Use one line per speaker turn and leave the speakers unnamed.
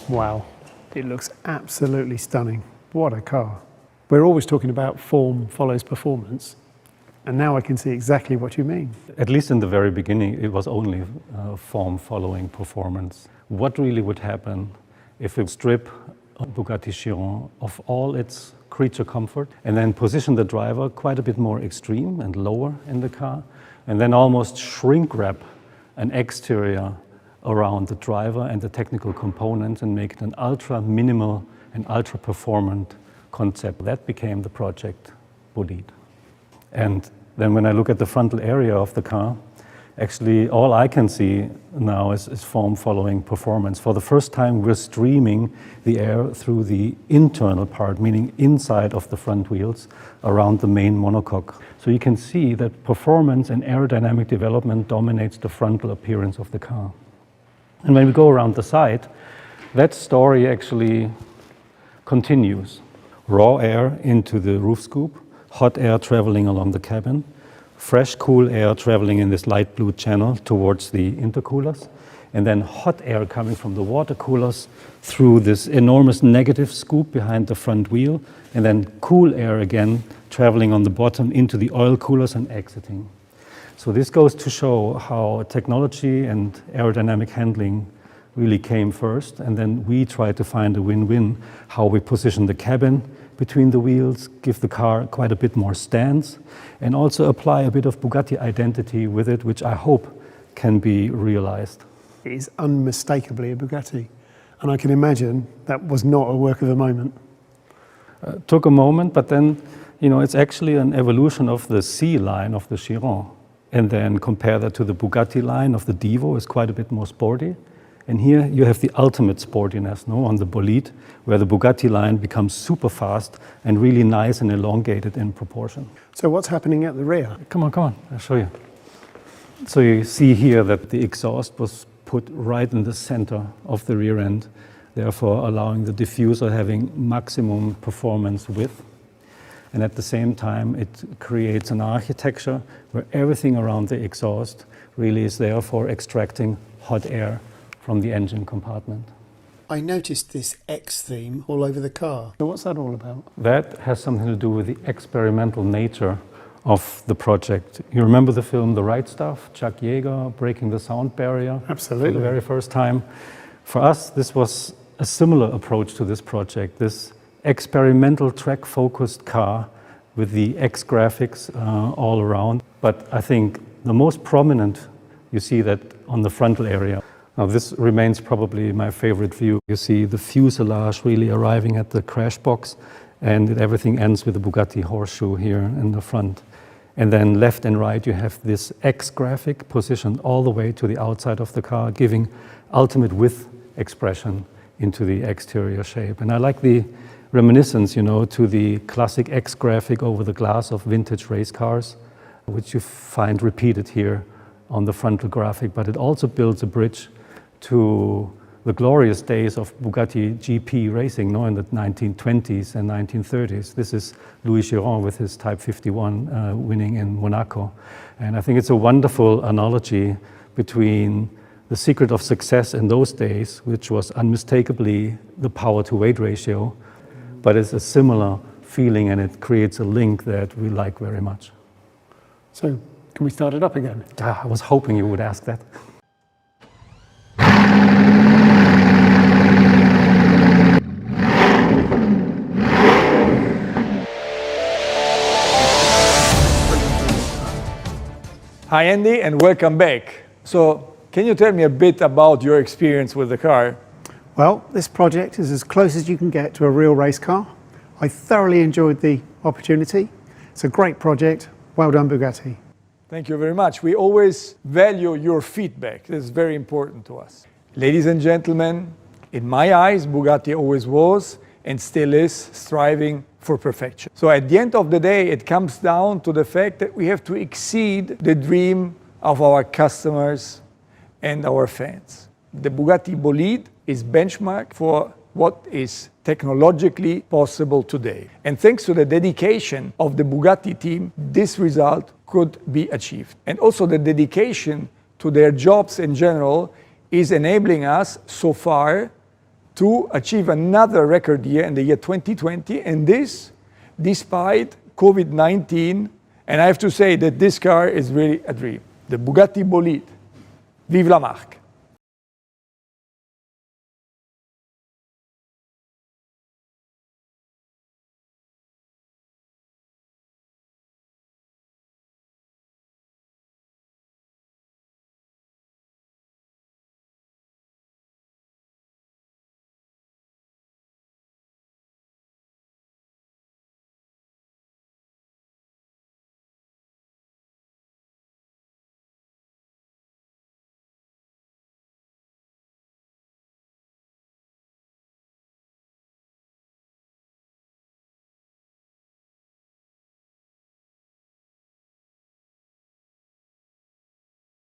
Wow, it looks absolutely stunning. What a car. We're always talking about form follows performance, and now I can see exactly what you mean.
At least in the very beginning, it was only form following performance. What really would happen if we strip Bugatti Chiron of all its creature comfort and then position the driver quite a bit more extreme and lower in the car, and then almost shrink wrap an exterior around the driver and the technical components and make it an ultra minimal and ultra performant concept. That became the project Bolide. And then when I look at the frontal area of the car, actually all I can see now is form following performance. For the first time, we're streaming the air through the internal part, meaning inside of the front wheels around the main monocoque. So you can see that performance and aerodynamic development dominates the frontal appearance of the car. And when we go around the side, that story actually continues. Raw air into the roof scoop, hot air traveling along the cabin, fresh cool air traveling in this light blue channel towards the intercoolers, and then hot air coming from the water coolers through this enormous negative scoop behind the front wheel, and then cool air again traveling on the bottom into the oil coolers and exiting. So this goes to show how technology and aerodynamic handling really came first, and then we try to find a win-win, how we position the cabin between the wheels, give the car quite a bit more stance, and also apply a bit of Bugatti identity with it, which I hope can be realized.
It is unmistakably a Bugatti, and I can imagine that was not a work of the moment.
Took a moment, but then, it's actually an evolution of the C line of the Chiron. And then compare that to the Bugatti line of the Divo, is quite a bit more sporty. And here you have the ultimate sportiness, on the Bolide, where the Bugatti line becomes super fast and really nice and elongated in proportion.
So what's happening at the rear?
Come on, I'll show you. So you see here that the exhaust was put right in the center of the rear end, therefore allowing the diffuser having maximum performance width. And at the same time, it creates an architecture where everything around the exhaust really is there for extracting hot air from the engine compartment.
I noticed this X theme all over the car. So what's that all about?
That has something to do with the experimental nature of the project. You remember the film The Right Stuff? Chuck Yeager breaking the sound barrier.
Absolutely.
For the very first time. For us, this was a similar approach to this project. This experimental track-focused car with the X graphics all around. But I think the most prominent, you see that on the frontal area. Now this remains probably my favorite view. You see the fuselage really arriving at the crash box, and everything ends with the Bugatti horseshoe here in the front. And then left and right you have this X graphic positioned all the way to the outside of the car, giving ultimate width expression into the exterior shape. And I like the reminiscence, to the classic X graphic over the glass of vintage race cars, which you find repeated here on the frontal graphic. But it also builds a bridge to the glorious days of Bugatti GP racing, in the 1920s and 1930s. This is Louis Chiron with his Type 51 winning in Monaco. And I think it's a wonderful analogy between the secret of success in those days, which was unmistakably the power-to-weight ratio, but it's a similar feeling, and it creates a link that we like very much.
So, can we start it up again?
I was hoping you would ask that.
Hi Andy, and welcome back. So, can you tell me a bit about your experience with the car?
Well, this project is as close as you can get to a real race car. I thoroughly enjoyed the opportunity. It's a great project. Well done, Bugatti.
Thank you very much. We always value your feedback. It's very important to us. Ladies and gentlemen, in my eyes, Bugatti always was and still is striving for perfection. So at the end of the day, it comes down to the fact that we have to exceed the dream of our customers and our fans. The Bugatti Bolide is benchmark for what is technologically possible today. And thanks to the dedication of the Bugatti team, this result could be achieved. And also the dedication to their jobs in general is enabling us so far to achieve another record year in the year 2020, and this despite COVID-19. And I have to say that this car is really a dream. The Bugatti Bolide. Vive la marque!